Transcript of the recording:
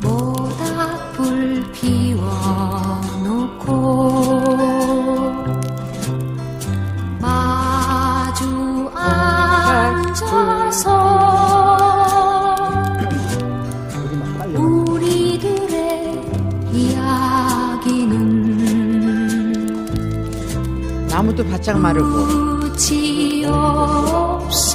모닥불 피워놓고 마주 앉아서 우리들의 이야기는 나무도 바짝 마르고 끝이 없어라.